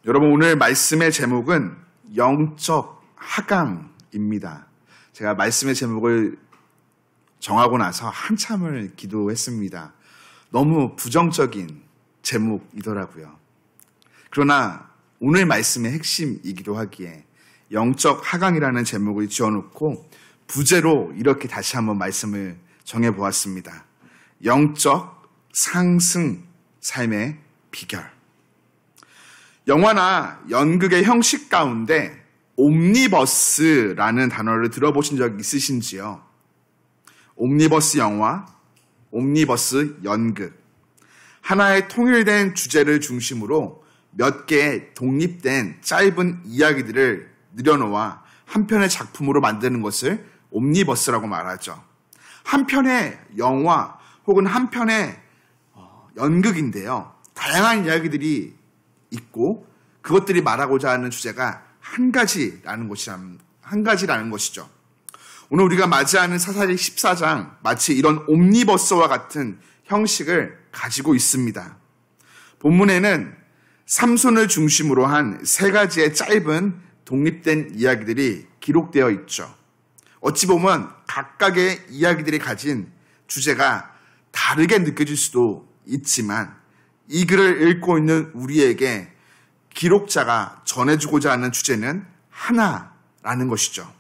여러분, 오늘 말씀의 제목은 영적 하강입니다. 제가 말씀의 제목을 정하고 나서 한참을 기도했습니다. 너무 부정적인 제목이더라고요. 그러나 오늘 말씀의 핵심이기도 하기에 영적 하강이라는 제목을 지어놓고 부제로 이렇게 다시 한번 말씀을 정해보았습니다. 영적 상승 삶의 비결. 영화나 연극의 형식 가운데 옴니버스라는 단어를 들어보신 적 있으신지요? 옴니버스 영화, 옴니버스 연극. 하나의 통일된 주제를 중심으로 몇 개의 독립된 짧은 이야기들을 늘여놓아 한 편의 작품으로 만드는 것을 옴니버스라고 말하죠. 한 편의 영화 혹은 한 편의 연극인데요. 다양한 이야기들이 있고 그것들이 말하고자 하는 주제가 한 가지라는 것이죠. 오늘 우리가 맞이하는 사사기 14장 마치 이런 옴니버스와 같은 형식을 가지고 있습니다. 본문에는 삼손을 중심으로 한 세 가지의 짧은 독립된 이야기들이 기록되어 있죠. 어찌 보면 각각의 이야기들이 가진 주제가 다르게 느껴질 수도 있지만 이 글을 읽고 있는 우리에게 기록자가 전해주고자 하는 주제는 하나라는 것이죠.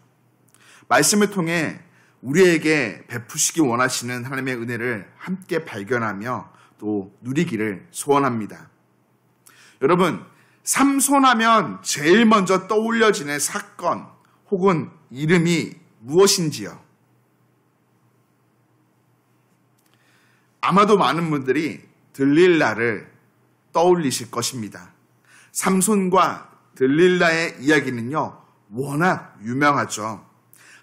말씀을 통해 우리에게 베푸시기 원하시는 하나님의 은혜를 함께 발견하며 또 누리기를 소원합니다. 여러분, 삼손하면 제일 먼저 떠올려지는 사건 혹은 이름이 무엇인지요? 아마도 많은 분들이 들릴라를 떠올리실 것입니다. 삼손과 들릴라의 이야기는요, 워낙 유명하죠.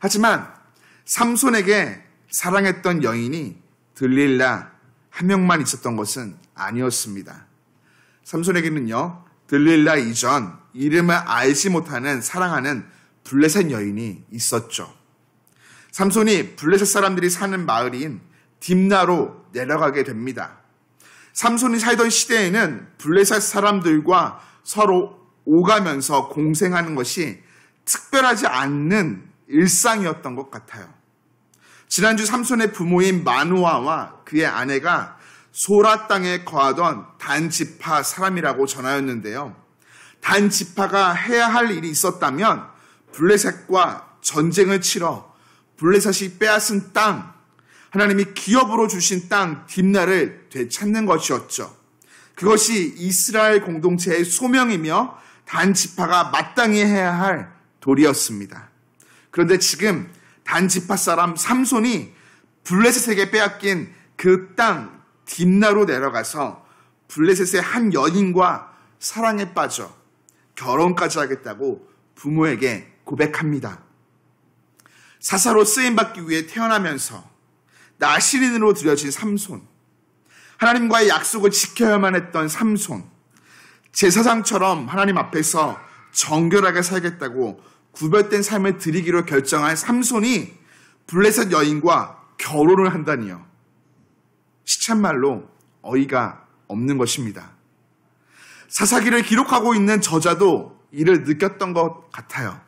하지만 삼손에게 사랑했던 여인이 들릴라 한 명만 있었던 것은 아니었습니다. 삼손에게는요, 들릴라 이전 이름을 알지 못하는 사랑하는 블레셋 여인이 있었죠. 삼손이 블레셋 사람들이 사는 마을인 딥나로 내려가게 됩니다. 삼손이 살던 시대에는 블레셋 사람들과 서로 오가면서 공생하는 것이 특별하지 않는 일상이었던 것 같아요. 지난주 삼손의 부모인 마누아와 그의 아내가 소라 땅에 거하던 단지파 사람이라고 전하였는데요. 단지파가 해야 할 일이 있었다면 블레셋과 전쟁을 치러 블레셋이 빼앗은 땅, 하나님이 기업으로 주신 땅 딥나를 되찾는 것이었죠. 그것이 이스라엘 공동체의 소명이며 단지파가 마땅히 해야 할 도리였습니다. 그런데 지금 단지파 사람 삼손이 블레셋에게 빼앗긴 그 땅 딥나로 내려가서 블레셋의 한 여인과 사랑에 빠져 결혼까지 하겠다고 부모에게 고백합니다. 사사로 쓰임받기 위해 태어나면서 나시린으로 들여진 삼손, 하나님과의 약속을 지켜야만 했던 삼손, 제사장처럼 하나님 앞에서 정결하게 살겠다고 구별된 삶을 드리기로 결정한 삼손이 블레셋 여인과 결혼을 한다니요. 시쳇말로 어이가 없는 것입니다. 사사기를 기록하고 있는 저자도 이를 느꼈던 것 같아요.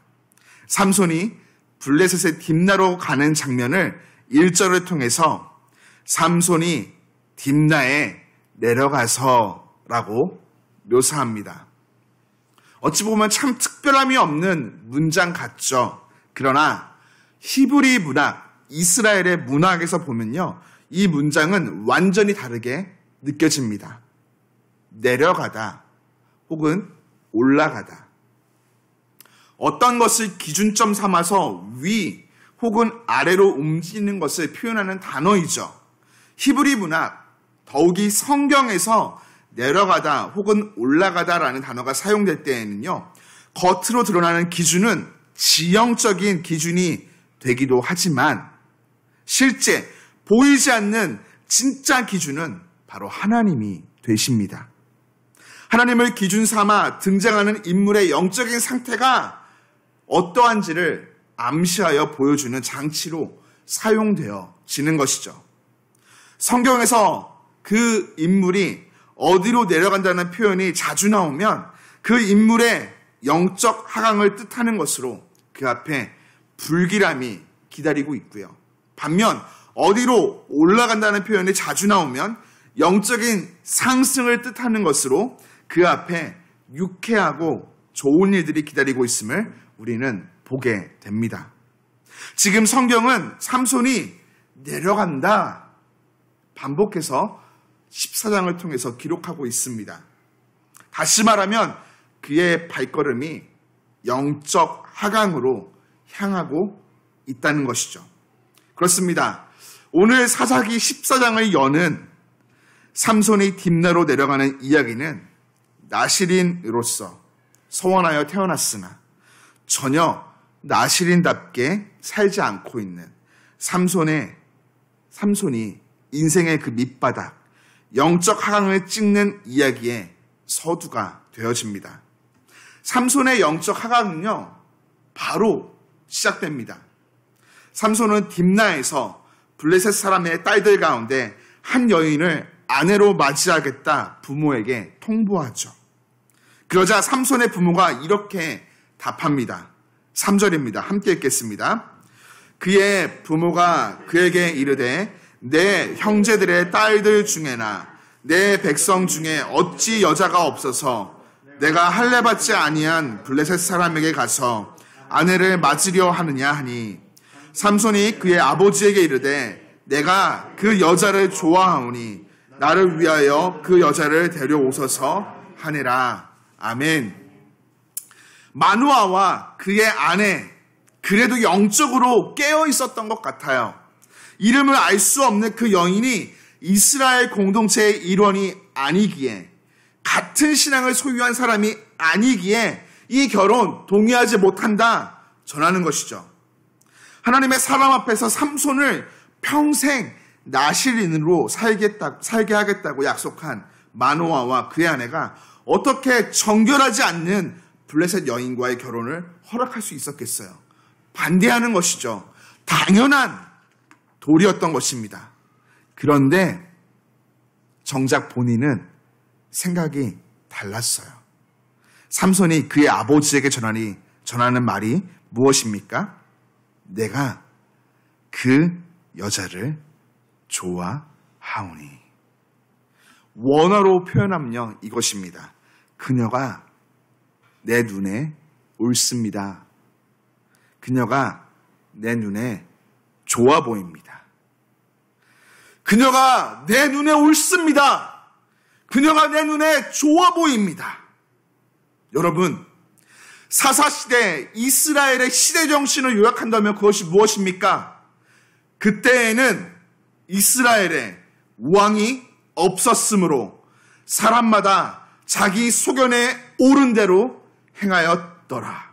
삼손이 블레셋의 딥나로 가는 장면을 1절을 통해서 삼손이 딥나에 내려가서라고 묘사합니다. 어찌 보면 참 특별함이 없는 문장 같죠. 그러나 히브리 문학, 이스라엘의 문학에서 보면요, 이 문장은 완전히 다르게 느껴집니다. 내려가다 혹은 올라가다. 어떤 것을 기준점 삼아서 위 혹은 아래로 움직이는 것을 표현하는 단어이죠. 히브리 문학, 더욱이 성경에서 내려가다 혹은 올라가다라는 단어가 사용될 때에는요, 겉으로 드러나는 기준은 지형적인 기준이 되기도 하지만 실제 보이지 않는 진짜 기준은 바로 하나님이 되십니다. 하나님을 기준 삼아 등장하는 인물의 영적인 상태가 어떠한지를 암시하여 보여주는 장치로 사용되어지는 것이죠. 성경에서 그 인물이 어디로 내려간다는 표현이 자주 나오면 그 인물의 영적 하강을 뜻하는 것으로 그 앞에 불길함이 기다리고 있고요. 반면 어디로 올라간다는 표현이 자주 나오면 영적인 상승을 뜻하는 것으로 그 앞에 유쾌하고 좋은 일들이 기다리고 있음을 우리는 보게 됩니다. 지금 성경은 삼손이 내려간다 반복해서 14장을 통해서 기록하고 있습니다. 다시 말하면 그의 발걸음이 영적 하강으로 향하고 있다는 것이죠. 그렇습니다. 오늘 사사기 14장을 여는 삼손이 딥나로 내려가는 이야기는 나실인으로서 서원하여 태어났으나 전혀 나실인답게 살지 않고 있는 삼손이 인생의 그 밑바닥, 영적 하강을 찍는 이야기의 서두가 되어집니다. 삼손의 영적 하강은요, 바로 시작됩니다. 삼손은 딥나에서 블레셋 사람의 딸들 가운데 한 여인을 아내로 맞이하겠다 부모에게 통보하죠. 그러자 삼손의 부모가 이렇게 답합니다. 3절입니다. 함께 읽겠습니다. 그의 부모가 그에게 이르되 내 형제들의 딸들 중에나 내 백성 중에 어찌 여자가 없어서 내가 할례받지 아니한 블레셋 사람에게 가서 아내를 맞으려 하느냐 하니 삼손이 그의 아버지에게 이르되 내가 그 여자를 좋아하오니 나를 위하여 그 여자를 데려오소서 하니라. 아멘. 마누아와 그의 아내, 그래도 영적으로 깨어 있었던 것 같아요. 이름을 알 수 없는 그 여인이 이스라엘 공동체의 일원이 아니기에, 같은 신앙을 소유한 사람이 아니기에 이 결혼 동의하지 못한다 전하는 것이죠. 하나님의 사람 앞에서 삼손을 평생 나실인으로 살게 하겠다고 약속한 마노아와 그의 아내가 어떻게 정결하지 않는 블레셋 여인과의 결혼을 허락할 수 있었겠어요? 반대하는 것이죠. 당연한 도리였던 것입니다. 그런데 정작 본인은 생각이 달랐어요. 삼손이 그의 아버지에게 전하는 말이 무엇입니까? 내가 그 여자를 좋아하오니. 원어로 표현하면요, 이것입니다. 그녀가 내 눈에 옳습니다. 그녀가 내 눈에 좋아 보입니다. 그녀가 내 눈에 옳습니다. 그녀가 내 눈에 좋아 보입니다. 여러분, 사사시대 이스라엘의 시대 정신을 요약한다면 그것이 무엇입니까? 그때에는 이스라엘에 왕이 없었으므로 사람마다 자기 소견에 옳은 대로 행하였더라.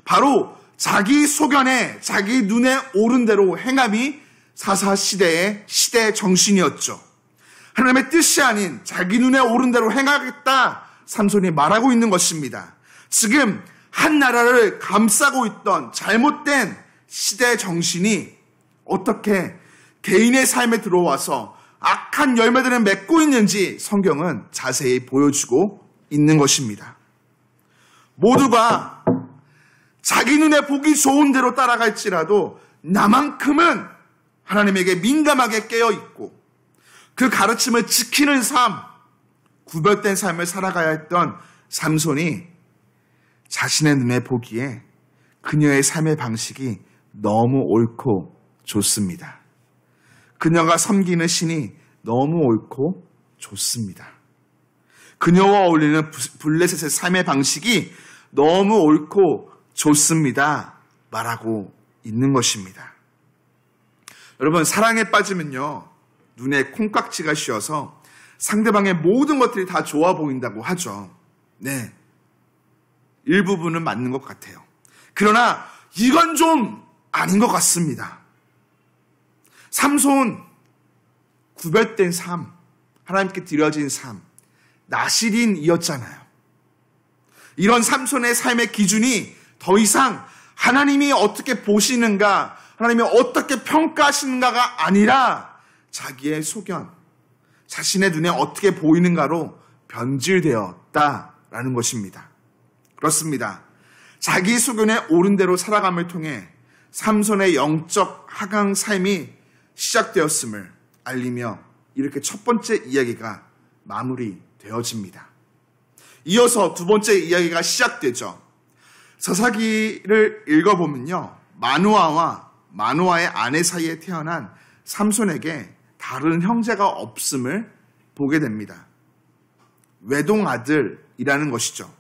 바로 자기 소견에 자기 눈에 옳은 대로 행함이 사사시대의 시대 정신이었죠. 하나님의 뜻이 아닌 자기 눈에 옳은 대로 행하겠다 삼손이 말하고 있는 것입니다. 지금 한 나라를 감싸고 있던 잘못된 시대 정신이 어떻게 개인의 삶에 들어와서 악한 열매들을 맺고 있는지 성경은 자세히 보여주고 있는 것입니다. 모두가 자기 눈에 보기 좋은 대로 따라갈지라도 나만큼은 하나님에게 민감하게 깨어있고 그 가르침을 지키는 삶, 구별된 삶을 살아가야 했던 삼손이 자신의 눈에 보기에 그녀의 삶의 방식이 너무 옳고 좋습니다. 그녀가 섬기는 신이 너무 옳고 좋습니다. 그녀와 어울리는 블레셋의 삶의 방식이 너무 옳고 좋습니다. 말하고 있는 것입니다. 여러분, 사랑에 빠지면요, 눈에 콩깍지가 씌어서 상대방의 모든 것들이 다 좋아 보인다고 하죠. 네, 일부분은 맞는 것 같아요. 그러나 이건 좀 아닌 것 같습니다. 삼손, 구별된 삶, 하나님께 드려진 삶, 나실인이었잖아요. 이런 삼손의 삶의 기준이 더 이상 하나님이 어떻게 보시는가, 하나님이 어떻게 평가하시는가가 아니라 자기의 소견, 자신의 눈에 어떻게 보이는가로 변질되었다 있다라는 것입니다. 그렇습니다. 자기 소견에 옳은 대로 살아감을 통해 삼손의 영적 하강 삶이 시작되었음을 알리며 이렇게 첫 번째 이야기가 마무리되어집니다. 이어서 두 번째 이야기가 시작되죠. 사사기를 읽어보면요, 마누아와 마누아의 아내 사이에 태어난 삼손에게 다른 형제가 없음을 보게 됩니다. 외동아들이라는 것이죠.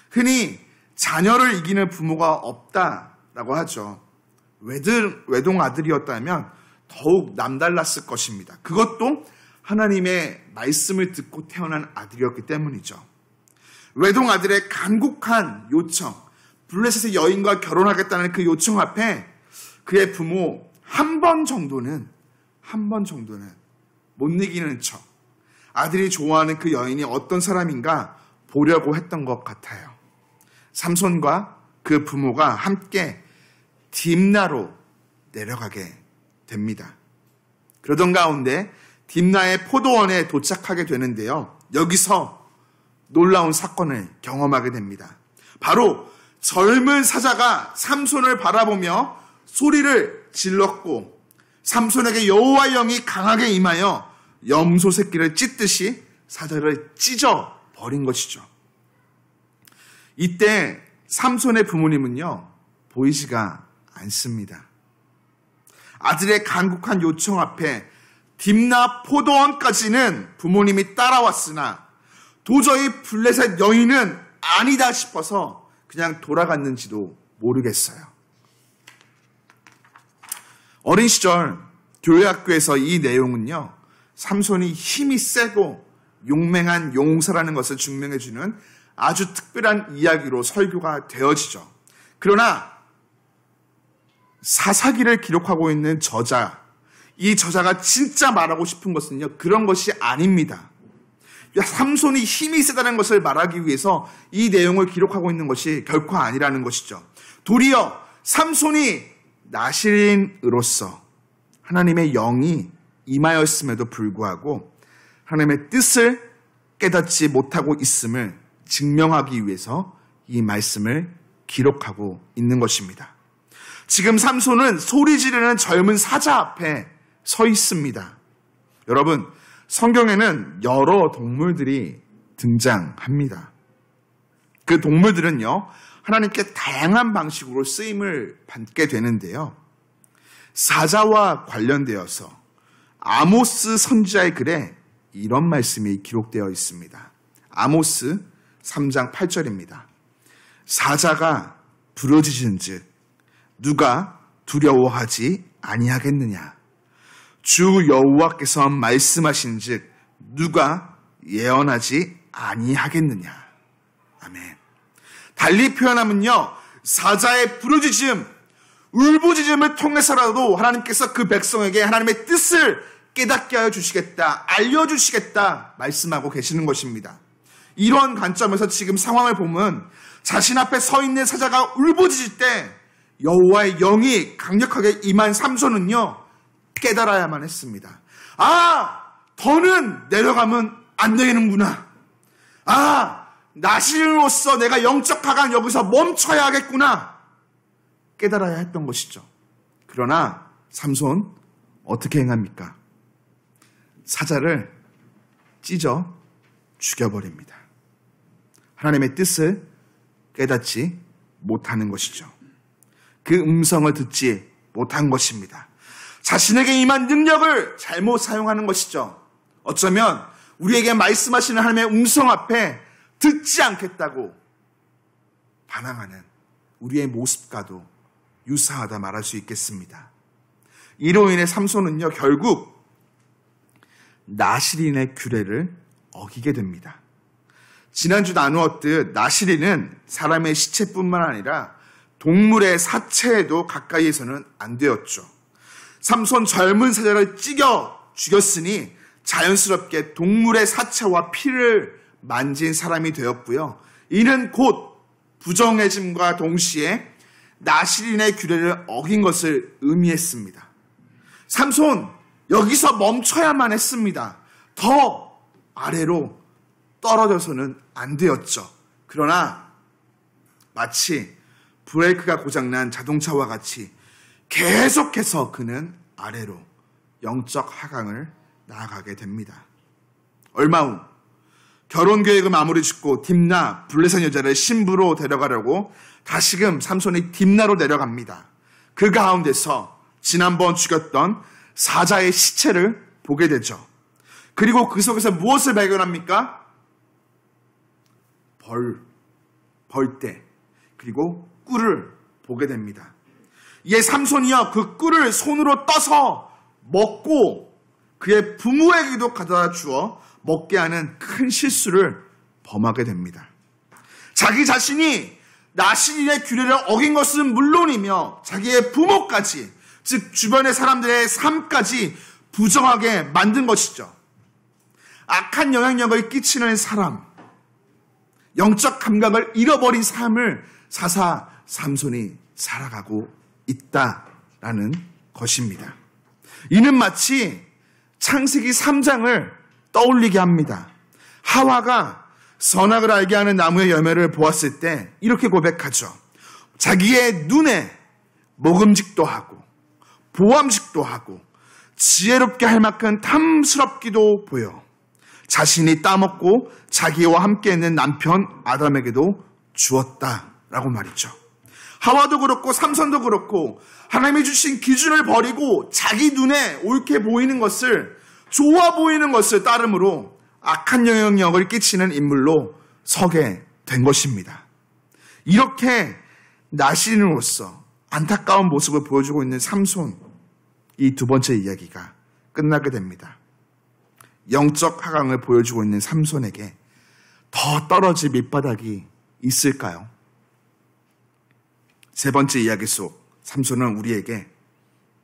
흔히 자녀를 이기는 부모가 없다라고 하죠. 외동아들이었다면 더욱 남달랐을 것입니다. 그것도 하나님의 말씀을 듣고 태어난 아들이었기 때문이죠. 외동아들의 간곡한 요청, 블레셋의 여인과 결혼하겠다는 그 요청 앞에 그의 부모 한 번 정도는 못 이기는 척 아들이 좋아하는 그 여인이 어떤 사람인가 보려고 했던 것 같아요. 삼손과 그 부모가 함께 딥나로 내려가게 됩니다. 그러던 가운데 딥나의 포도원에 도착하게 되는데요. 여기서 놀라운 사건을 경험하게 됩니다. 바로 젊은 사자가 삼손을 바라보며 소리를 질렀고 삼손에게 여호와의 영이 강하게 임하여 염소 새끼를 찢듯이 사자를 찢어 버린 것이죠. 이때 삼손의 부모님은요, 보이지가 않습니다. 아들의 간곡한 요청 앞에 딥나 포도원까지는 부모님이 따라왔으나 도저히 블레셋 여인은 아니다 싶어서 그냥 돌아갔는지도 모르겠어요. 어린 시절 교회 학교에서 이 내용은요, 삼손이 힘이 세고 용맹한 용사라는 것을 증명해주는 아주 특별한 이야기로 설교가 되어지죠. 그러나 사사기를 기록하고 있는 저자, 이 저자가 진짜 말하고 싶은 것은요, 그런 것이 아닙니다. 삼손이 힘이 세다는 것을 말하기 위해서 이 내용을 기록하고 있는 것이 결코 아니라는 것이죠. 도리어 삼손이 나실인으로서 하나님의 영이 임하였음에도 불구하고 하나님의 뜻을 깨닫지 못하고 있음을 증명하기 위해서 이 말씀을 기록하고 있는 것입니다. 지금 삼손은 소리 지르는 젊은 사자 앞에 서 있습니다. 여러분, 성경에는 여러 동물들이 등장합니다. 그 동물들은요, 하나님께 다양한 방식으로 쓰임을 받게 되는데요. 사자와 관련되어서 아모스 선지자의 글에 이런 말씀이 기록되어 있습니다. 아모스 3장 8절입니다. 사자가 부르짖은즉 누가 두려워하지 아니하겠느냐? 주 여호와께서 말씀하신즉 누가 예언하지 아니하겠느냐? 아멘. 달리 표현하면요, 사자의 부르짖음, 울부짖음을 통해서라도 하나님께서 그 백성에게 하나님의 뜻을 깨닫게 하여 주시겠다, 알려주시겠다 말씀하고 계시는 것입니다. 이런 관점에서 지금 상황을 보면 자신 앞에 서 있는 사자가 울부짖을 때 여호와의 영이 강력하게 임한 삼손은요, 깨달아야만 했습니다. 아, 더는 내려가면 안 되는구나. 아, 나실로서 내가 영적 하강 여기서 멈춰야 하겠구나. 깨달아야 했던 것이죠. 그러나 삼손 어떻게 행합니까? 사자를 찢어 죽여버립니다. 하나님의 뜻을 깨닫지 못하는 것이죠. 그 음성을 듣지 못한 것입니다. 자신에게 임한 능력을 잘못 사용하는 것이죠. 어쩌면 우리에게 말씀하시는 하나님의 음성 앞에 듣지 않겠다고 반항하는 우리의 모습과도 유사하다 말할 수 있겠습니다. 이로 인해 삼손은요, 결국 나실인의 규례를 어기게 됩니다. 지난주 나누었듯 나실인은 사람의 시체뿐만 아니라 동물의 사체에도 가까이에서는 안 되었죠. 삼손 젊은 사자를 찢어 죽였으니 자연스럽게 동물의 사체와 피를 만진 사람이 되었고요. 이는 곧 부정해짐과 동시에 나실인의 규례를 어긴 것을 의미했습니다. 삼손, 여기서 멈춰야만 했습니다. 더 아래로 떨어져서는 안 되었죠. 그러나 마치 브레이크가 고장난 자동차와 같이 계속해서 그는 아래로 영적 하강을 나아가게 됩니다. 얼마 후 결혼 계획을 마무리 짓고 딥나 블레셋 여자를 신부로 데려가려고 다시금 삼손이 딥나로 내려갑니다. 그 가운데서 지난번 죽였던 사자의 시체를 보게 되죠. 그리고 그 속에서 무엇을 발견합니까? 벌떼 그리고 꿀을 보게 됩니다. 이에 삼손이요 그 꿀을 손으로 떠서 먹고 그의 부모에게도 가져다 주어 먹게 하는 큰 실수를 범하게 됩니다. 자기 자신이 나신인의 규례를 어긴 것은 물론이며 자기의 부모까지, 즉 주변의 사람들의 삶까지 부정하게 만든 것이죠. 악한 영향력을 끼치는 사람, 영적 감각을 잃어버린 삶을 사사 삼손이 살아가고 있다라는 것입니다. 이는 마치 창세기 3장을 떠올리게 합니다. 하와가 선악을 알게 하는 나무의 열매를 보았을 때 이렇게 고백하죠. 자기의 눈에 먹음직도 하고 보암직도 하고 지혜롭게 할 만큼 탐스럽기도 보여 자신이 따먹고 자기와 함께 있는 남편 아담에게도 주었다라고 말이죠. 하와도 그렇고 삼손도 그렇고 하나님이 주신 기준을 버리고 자기 눈에 옳게 보이는 것을, 좋아 보이는 것을 따름으로 악한 영향력을 끼치는 인물로 서게 된 것입니다. 이렇게 나신으로서 안타까운 모습을 보여주고 있는 삼손, 이 두 번째 이야기가 끝나게 됩니다. 영적 하강을 보여주고 있는 삼손에게 더 떨어질 밑바닥이 있을까요? 세 번째 이야기 속 삼손은 우리에게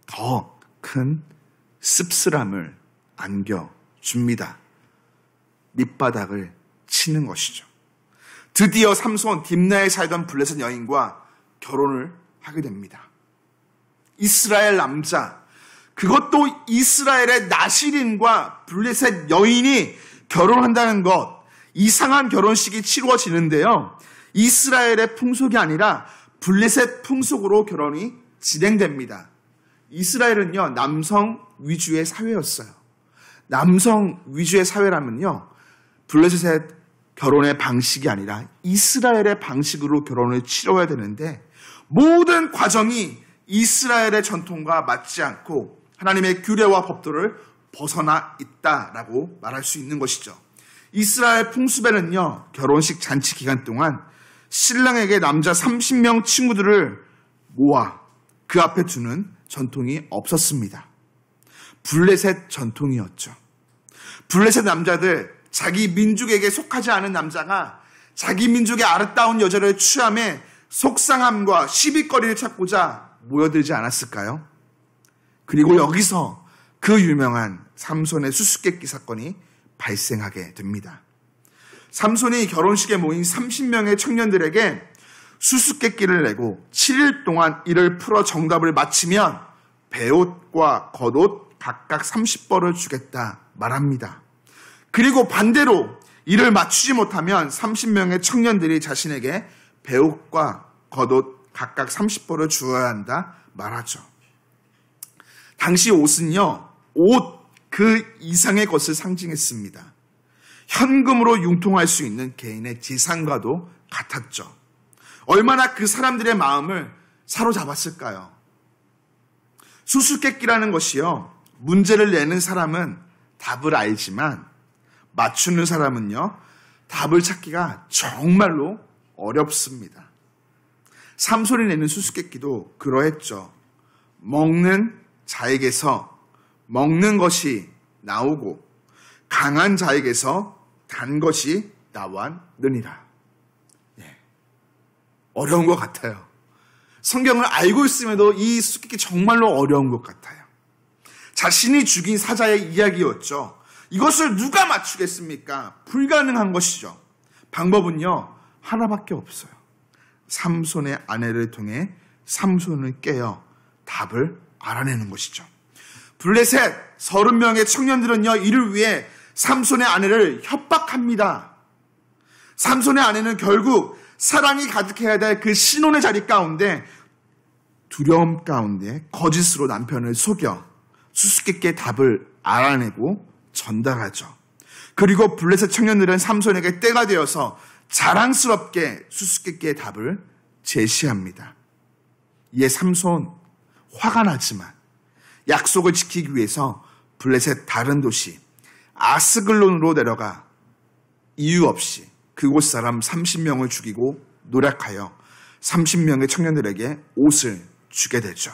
더 큰 씁쓸함을 안겨줍니다. 밑바닥을 치는 것이죠. 드디어 삼손 딥나에 살던 블레셋 여인과 결혼을 하게 됩니다. 이스라엘 남자, 그것도 이스라엘의 나실인과 블레셋 여인이 결혼한다는 것, 이상한 결혼식이 치루어지는데요. 이스라엘의 풍속이 아니라 블레셋 풍속으로 결혼이 진행됩니다. 이스라엘은요, 남성 위주의 사회였어요. 남성 위주의 사회라면요, 블레셋의 결혼의 방식이 아니라 이스라엘의 방식으로 결혼을 치러야 되는데 모든 과정이 이스라엘의 전통과 맞지 않고 하나님의 규례와 법도를 벗어나 있다라고 말할 수 있는 것이죠. 이스라엘 풍습에는요, 결혼식 잔치 기간 동안 신랑에게 남자 30명 친구들을 모아 그 앞에 두는 전통이 없었습니다. 블레셋 전통이었죠. 블레셋 남자들, 자기 민족에게 속하지 않은 남자가 자기 민족의 아름다운 여자를 취함에 속상함과 시비거리를 찾고자 모여들지 않았을까요? 그리고 여기서 그 유명한 삼손의 수수께끼 사건이 발생하게 됩니다. 삼손이 결혼식에 모인 30명의 청년들에게 수수께끼를 내고 7일 동안 이를 풀어 정답을 맞히면 배옷과 겉옷 각각 30벌을 주겠다 말합니다. 그리고 반대로 이를 맞추지 못하면 30명의 청년들이 자신에게 배옷과 겉옷 각각 30벌을 주어야 한다 말하죠. 당시 옷은요, 옷 그 이상의 것을 상징했습니다. 현금으로 융통할 수 있는 개인의 재산과도 같았죠. 얼마나 그 사람들의 마음을 사로잡았을까요? 수수께끼라는 것이요, 문제를 내는 사람은 답을 알지만 맞추는 사람은요, 답을 찾기가 정말로 어렵습니다. 삼손이 내는 수수께끼도 그러했죠. 먹는 자에게서 먹는 것이 나오고 강한 자에게서 단 것이 나왔느니라. 예. 어려운 것 같아요. 성경을 알고 있음에도 이 수수께끼 정말로 어려운 것 같아요. 자신이 죽인 사자의 이야기였죠. 이것을 누가 맞추겠습니까? 불가능한 것이죠. 방법은요, 하나밖에 없어요. 삼손의 아내를 통해 삼손을 깨어 답을 알아내는 것이죠. 블레셋 30명의 청년들은요, 이를 위해 삼손의 아내를 협박합니다. 삼손의 아내는 결국 사랑이 가득해야 될 그 신혼의 자리 가운데 두려움 가운데 거짓으로 남편을 속여 수수께끼의 답을 알아내고 전달하죠. 그리고 블레셋 청년들은 삼손에게 때가 되어서 자랑스럽게 수수께끼의 답을 제시합니다. 이에 삼손 화가 나지만 약속을 지키기 위해서 블레셋 다른 도시 아스글론으로 내려가 이유 없이 그곳 사람 30명을 죽이고 노력하여 30명의 청년들에게 옷을 주게 되죠.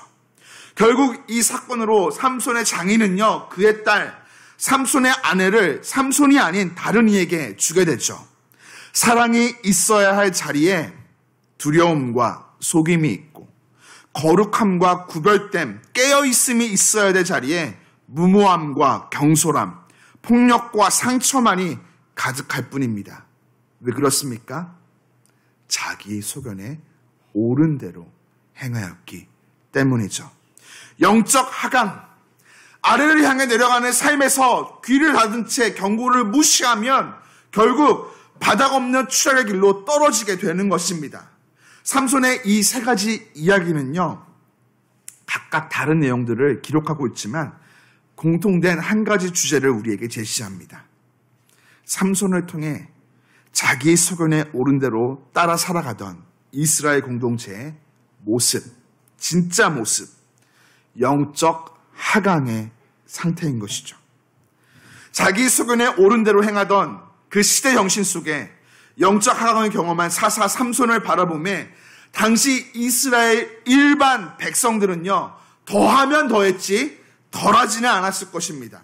결국 이 사건으로 삼손의 장인은요, 그의 딸 삼손의 아내를 삼손이 아닌 다른 이에게 주게 되죠. 사랑이 있어야 할 자리에 두려움과 속임이 있고 거룩함과 구별됨, 깨어있음이 있어야 될 자리에 무모함과 경솔함, 폭력과 상처만이 가득할 뿐입니다. 왜 그렇습니까? 자기 소견에 옳은 대로 행하였기 때문이죠. 영적 하강, 아래를 향해 내려가는 삶에서 귀를 닫은 채 경고를 무시하면 결국 바닥 없는 추락의 길로 떨어지게 되는 것입니다. 삼손의 이 세 가지 이야기는요, 각각 다른 내용들을 기록하고 있지만 공통된 한 가지 주제를 우리에게 제시합니다. 삼손을 통해 자기 소견에 옳은 대로 따라 살아가던 이스라엘 공동체의 모습, 진짜 모습, 영적 하강의 상태인 것이죠. 자기 소견에 옳은 대로 행하던 그 시대 정신 속에 영적 하강을 경험한 사사 삼손을 바라보며 당시 이스라엘 일반 백성들은요, 더하면 더했지 덜하지는 않았을 것입니다.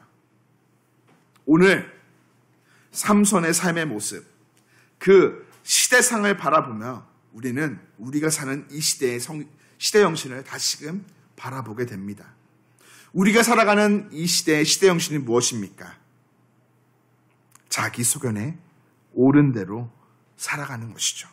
오늘 삼손의 삶의 모습, 그 시대상을 바라보며 우리는 우리가 사는 이 시대 정신을 다시금 바라보게 됩니다. 우리가 살아가는 이 시대의 시대 정신이 무엇입니까? 자기 소견에 옳은 대로 살아가는 것이죠.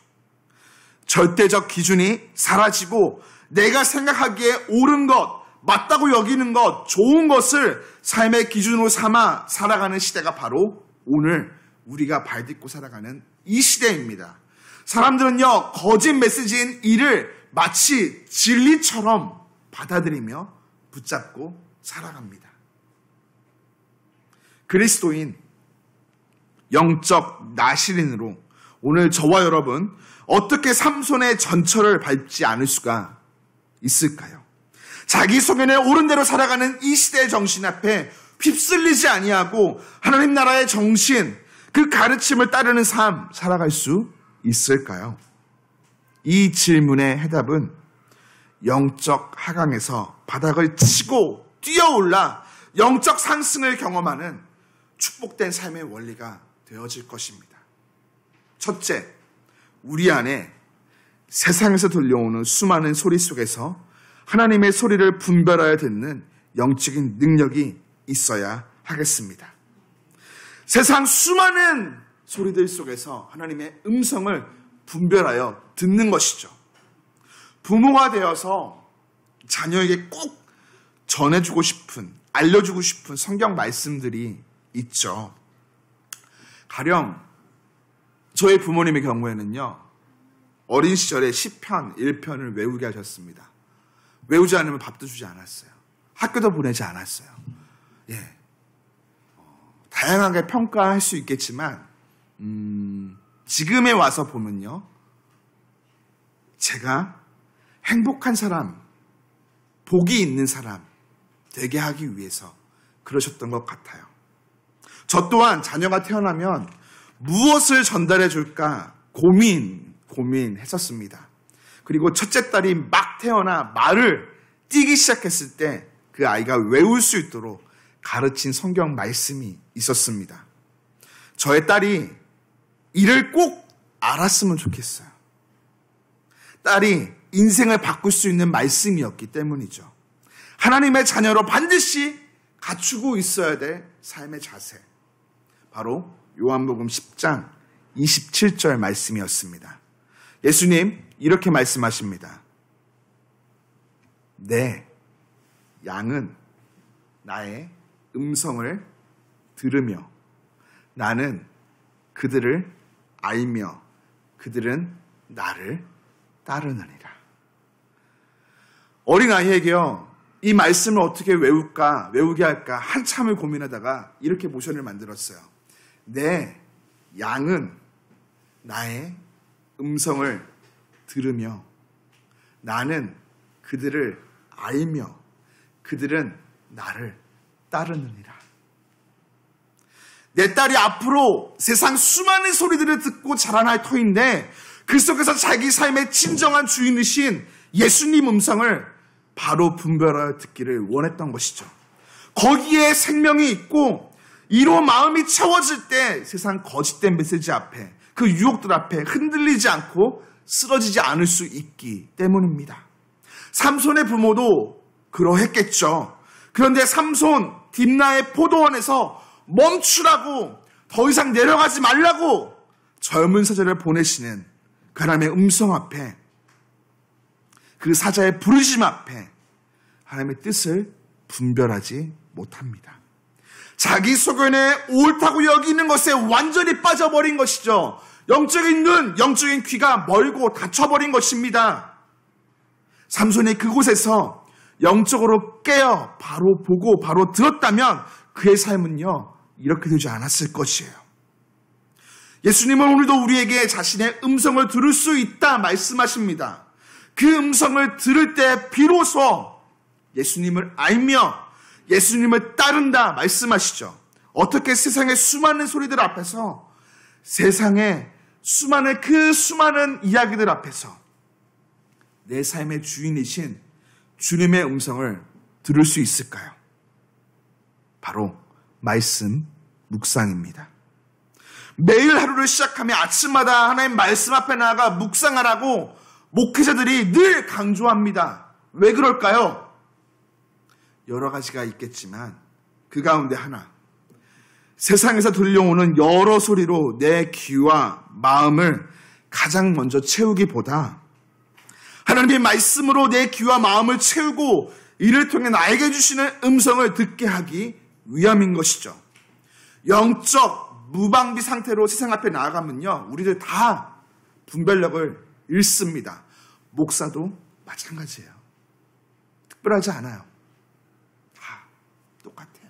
절대적 기준이 사라지고 내가 생각하기에 옳은 것, 맞다고 여기는 것, 좋은 것을 삶의 기준으로 삼아 살아가는 시대가 바로 오늘 우리가 발딛고 살아가는 이 시대입니다. 사람들은요, 거짓 메시지인 이를 마치 진리처럼 받아들이며 붙잡고 살아갑니다. 그리스도인, 영적 나시린으로 오늘 저와 여러분 어떻게 삼손의 전철을 밟지 않을 수가 있을까요? 자기 소견에 옳은 대로 살아가는 이 시대의 정신 앞에 휩쓸리지 아니하고 하나님 나라의 정신, 그 가르침을 따르는 삶 살아갈 수 있을까요? 이 질문의 해답은 영적 하강에서 바닥을 치고 뛰어올라 영적 상승을 경험하는 축복된 삶의 원리가 되어질 것입니다. 첫째, 우리 안에 세상에서 들려오는 수많은 소리 속에서 하나님의 소리를 분별하여 듣는 영적인 능력이 있어야 하겠습니다. 세상 수많은 소리들 속에서 하나님의 음성을 분별하여 듣는 것이죠. 부모가 되어서 자녀에게 꼭 전해주고 싶은, 알려주고 싶은 성경 말씀들이 있죠. 가령 저의 부모님의 경우에는요, 어린 시절에 시편 1편을 외우게 하셨습니다. 외우지 않으면 밥도 주지 않았어요. 학교도 보내지 않았어요. 예. 다양하게 평가할 수 있겠지만 지금에 와서 보면요, 제가 행복한 사람, 복이 있는 사람 되게 하기 위해서 그러셨던 것 같아요. 저 또한 자녀가 태어나면 무엇을 전달해 줄까 고민했었습니다. 그리고 첫째 딸이 막 태어나 말을 띄기 시작했을 때 그 아이가 외울 수 있도록 가르친 성경 말씀이 있었습니다. 저의 딸이 이를 꼭 알았으면 좋겠어요. 딸이 인생을 바꿀 수 있는 말씀이었기 때문이죠. 하나님의 자녀로 반드시 갖추고 있어야 될 삶의 자세, 바로 요한복음 10장 27절 말씀이었습니다. 예수님 이렇게 말씀하십니다. 내 양은 나의 음성을 들으며 나는 그들을 알며 그들은 나를 따르느니라. 어린아이에게요, 이 말씀을 어떻게 외우게 할까 한참을 고민하다가 이렇게 모션을 만들었어요. 내 양은 나의 음성을 들으며 나는 그들을 알며 그들은 나를 따르느니라. 내 딸이 앞으로 세상 수많은 소리들을 듣고 자라날 터인데 그 속에서 자기 삶의 진정한 주인이신 예수님 음성을 바로 분별하여 듣기를 원했던 것이죠. 거기에 생명이 있고 이로 마음이 채워질 때 세상 거짓된 메시지 앞에 그 유혹들 앞에 흔들리지 않고 쓰러지지 않을 수 있기 때문입니다. 삼손의 부모도 그러했겠죠. 그런데 삼손 딥나의 포도원에서 멈추라고, 더 이상 내려가지 말라고 젊은 사자를 보내시는 그 하나님의 음성 앞에, 그 사자의 부르심 앞에 하나님의 뜻을 분별하지 못합니다. 자기 소견에 옳다고 여기는 것에 완전히 빠져버린 것이죠. 영적인 눈, 영적인 귀가 멀고 닫혀버린 것입니다. 삼손이 그곳에서 영적으로 깨어 바로 보고 바로 들었다면 그의 삶은요, 이렇게 되지 않았을 것이에요. 예수님은 오늘도 우리에게 자신의 음성을 들을 수 있다 말씀하십니다. 그 음성을 들을 때 비로소 예수님을 알며 예수님을 따른다 말씀하시죠. 어떻게 세상의 수많은 소리들 앞에서, 세상의 수많은 이야기들 앞에서 내 삶의 주인이신 주님의 음성을 들을 수 있을까요? 바로 말씀 묵상입니다. 매일 하루를 시작하며 아침마다 하나님 말씀 앞에 나아가 묵상하라고 목회자들이 늘 강조합니다. 왜 그럴까요? 여러 가지가 있겠지만 그 가운데 하나, 세상에서 들려오는 여러 소리로 내 귀와 마음을 가장 먼저 채우기보다 하나님의 말씀으로 내 귀와 마음을 채우고 이를 통해 나에게 주시는 음성을 듣게 하기 위함인 것이죠. 영적 무방비 상태로 세상 앞에 나아가면요, 우리들 다 분별력을 잃습니다. 목사도 마찬가지예요. 특별하지 않아요. 다 똑같아요.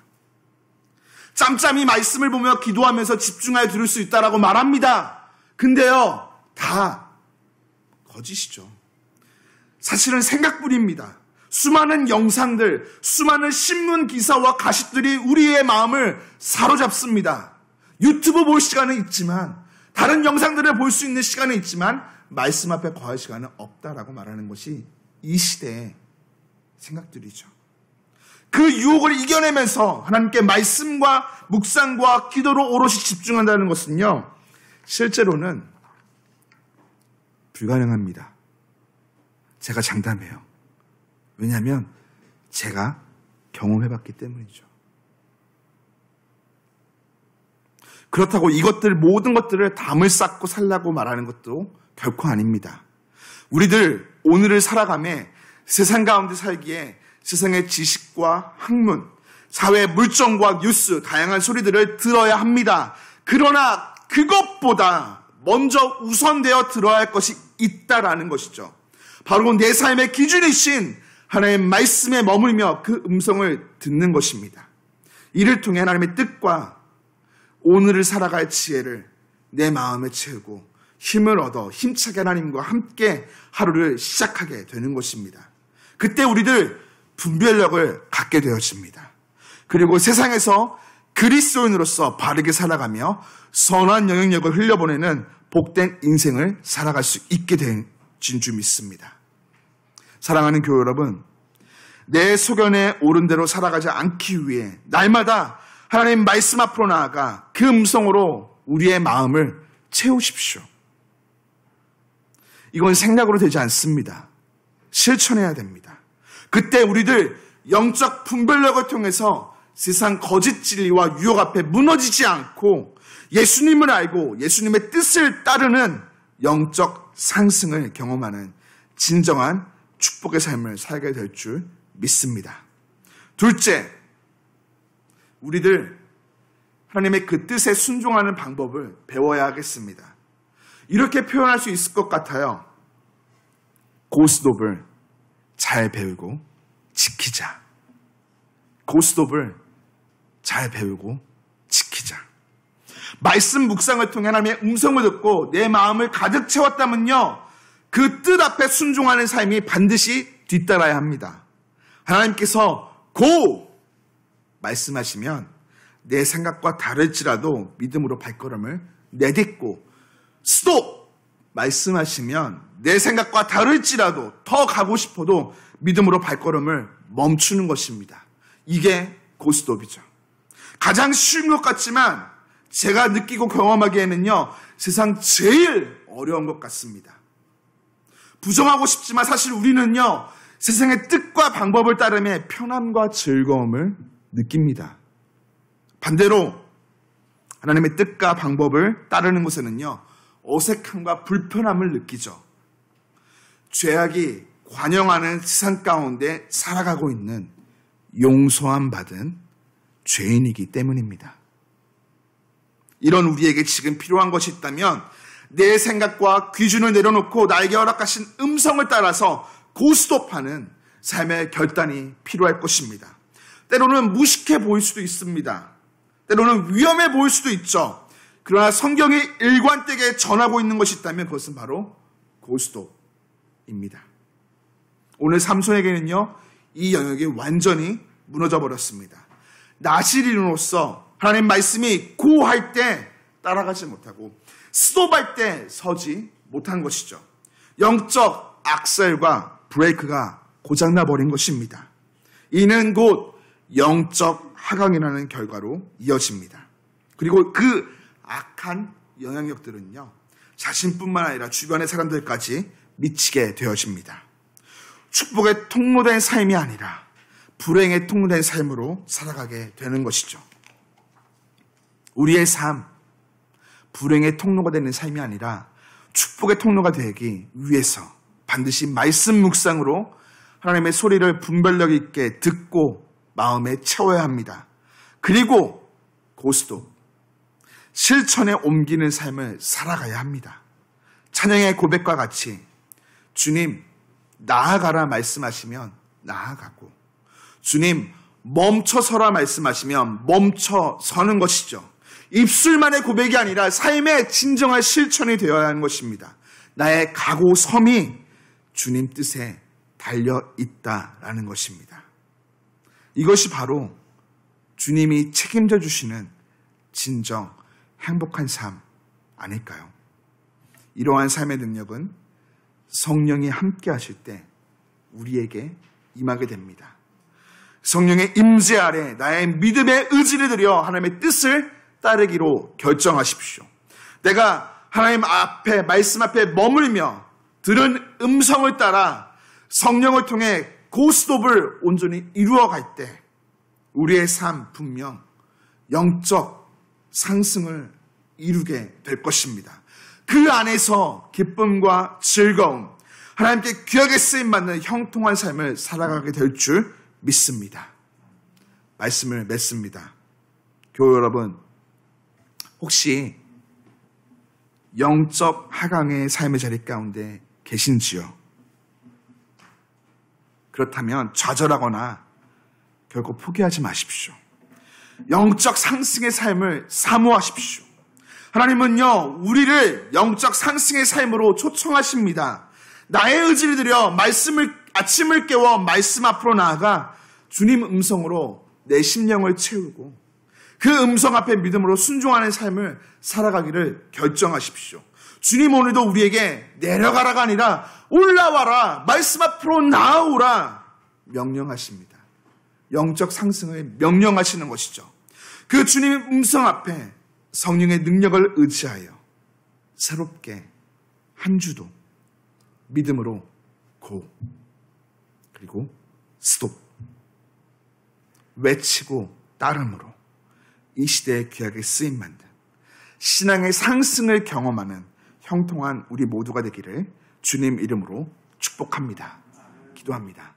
짬짬이 말씀을 보며 기도하면서 집중하여 들을 수 있다라고 말합니다. 근데요, 다 거짓이죠. 사실은 생각뿐입니다. 수많은 영상들, 수많은 신문 기사와 가십들이 우리의 마음을 사로잡습니다. 유튜브 볼 시간은 있지만, 다른 영상들을 볼 수 있는 시간은 있지만 말씀 앞에 거할 시간은 없다라고 말하는 것이 이 시대의 생각들이죠. 그 유혹을 이겨내면서 하나님께 말씀과 묵상과 기도로 오롯이 집중한다는 것은요, 실제로는 불가능합니다. 제가 장담해요. 왜냐하면 제가 경험해봤기 때문이죠. 그렇다고 이것들 모든 것들을 담을 쌓고 살라고 말하는 것도 결코 아닙니다. 우리들 오늘을 살아가며 세상 가운데 살기에 세상의 지식과 학문, 사회 물정과 뉴스, 다양한 소리들을 들어야 합니다. 그러나 그것보다 먼저 우선되어 들어야 할 것이 있다라는 것이죠. 바로 내 삶의 기준이신 하나님의 말씀에 머물며 그 음성을 듣는 것입니다. 이를 통해 하나님의 뜻과 오늘을 살아갈 지혜를 내 마음에 채우고 힘을 얻어 힘차게 하나님과 함께 하루를 시작하게 되는 것입니다. 그때 우리들 분별력을 갖게 되어집니다. 그리고 세상에서 그리스도인으로서 바르게 살아가며 선한 영향력을 흘려보내는 복된 인생을 살아갈 수 있게 된 줄 믿습니다. 사랑하는 교회 여러분, 내 소견에 옳은 대로 살아가지 않기 위해 날마다 하나님 말씀 앞으로 나아가 그 음성으로 우리의 마음을 채우십시오. 이건 생각으로 되지 않습니다. 실천해야 됩니다. 그때 우리들 영적 분별력을 통해서 세상 거짓 진리와 유혹 앞에 무너지지 않고 예수님을 알고 예수님의 뜻을 따르는 영적 상승을 경험하는 진정한 축복의 삶을 살게 될 줄 믿습니다. 둘째, 우리들 하나님의 그 뜻에 순종하는 방법을 배워야 하겠습니다. 이렇게 표현할 수 있을 것 같아요. 고스톱을 잘 배우고 지키자. 고스톱을 잘 배우고 지키자. 말씀 묵상을 통해 하나님의 음성을 듣고 내 마음을 가득 채웠다면요, 그 뜻 앞에 순종하는 삶이 반드시 뒤따라야 합니다. 하나님께서 고! 말씀하시면 내 생각과 다를지라도 믿음으로 발걸음을 내딛고, 스톱! 말씀하시면 내 생각과 다를지라도 더 가고 싶어도 믿음으로 발걸음을 멈추는 것입니다. 이게 고스톱이죠. 가장 쉬운 것 같지만 제가 느끼고 경험하기에는요, 세상 제일 어려운 것 같습니다. 부정하고 싶지만 사실 우리는요, 세상의 뜻과 방법을 따름에 편함과 즐거움을 느낍니다. 반대로 하나님의 뜻과 방법을 따르는 것에는요, 어색함과 불편함을 느끼죠. 죄악이 관영하는 세상 가운데 살아가고 있는 용서함 받은 죄인이기 때문입니다. 이런 우리에게 지금 필요한 것이 있다면 내 생각과 기준을 내려놓고 나에게 허락하신 음성을 따라서 고스톱하는 삶의 결단이 필요할 것입니다. 때로는 무식해 보일 수도 있습니다. 때로는 위험해 보일 수도 있죠. 그러나 성경이 일관되게 전하고 있는 것이 있다면 그것은 바로 고스톱입니다. 오늘 삼손에게는요, 이 영역이 완전히 무너져 버렸습니다. 나시린으로서 하나님 말씀이 고할 때 따라가지 못하고 스톱할 때 서지 못한 것이죠. 영적 악셀과 브레이크가 고장나 버린 것입니다. 이는 곧 영적 하강이라는 결과로 이어집니다. 그리고 그 악한 영향력들은요, 자신뿐만 아니라 주변의 사람들까지 미치게 되어집니다. 축복의 통로된 삶이 아니라 불행의 통로된 삶으로 살아가게 되는 것이죠. 우리의 삶, 불행의 통로가 되는 삶이 아니라 축복의 통로가 되기 위해서 반드시 말씀 묵상으로 하나님의 소리를 분별력 있게 듣고 마음에 채워야 합니다. 그리고 고스톱, 실천에 옮기는 삶을 살아가야 합니다. 찬양의 고백과 같이 주님 나아가라 말씀하시면 나아가고, 주님 멈춰서라 말씀하시면 멈춰서는 것이죠. 입술만의 고백이 아니라 삶의 진정한 실천이 되어야 하는 것입니다. 나의 각오 섬이 주님 뜻에 달려있다라는 것입니다. 이것이 바로 주님이 책임져 주시는 진정 행복한 삶 아닐까요? 이러한 삶의 능력은 성령이 함께 하실 때 우리에게 임하게 됩니다. 성령의 임재 아래 나의 믿음의 의지를 들여 하나님의 뜻을 따르기로 결정하십시오. 내가 하나님 앞에, 말씀 앞에 머물며 들은 음성을 따라 성령을 통해 고스톱을 온전히 이루어갈 때 우리의 삶 분명 영적 상승을 이루게 될 것입니다. 그 안에서 기쁨과 즐거움, 하나님께 귀하게 쓰임받는 형통한 삶을 살아가게 될 줄 믿습니다. 말씀을 맺습니다. 교회 여러분, 혹시 영적 하강의 삶의 자리 가운데 계신지요? 그렇다면 좌절하거나 결코 포기하지 마십시오. 영적 상승의 삶을 사모하십시오. 하나님은요, 우리를 영적 상승의 삶으로 초청하십니다. 나의 의지를 들여 아침을 깨워 말씀 앞으로 나아가 주님 음성으로 내 심령을 채우고 그 음성 앞에 믿음으로 순종하는 삶을 살아가기를 결정하십시오. 주님 오늘도 우리에게 내려가라가 아니라 올라와라, 말씀 앞으로 나아오라 명령하십니다. 영적 상승을 명령하시는 것이죠. 그 주님의 음성 앞에 성령의 능력을 의지하여 새롭게 한 주도 믿음으로 고, 그리고 스톱, 외치고 따름으로 이 시대에 귀하게 쓰임받는 신앙의 상승을 경험하는 형통한 우리 모두가 되기를 주님 이름으로 축복합니다. 기도합니다.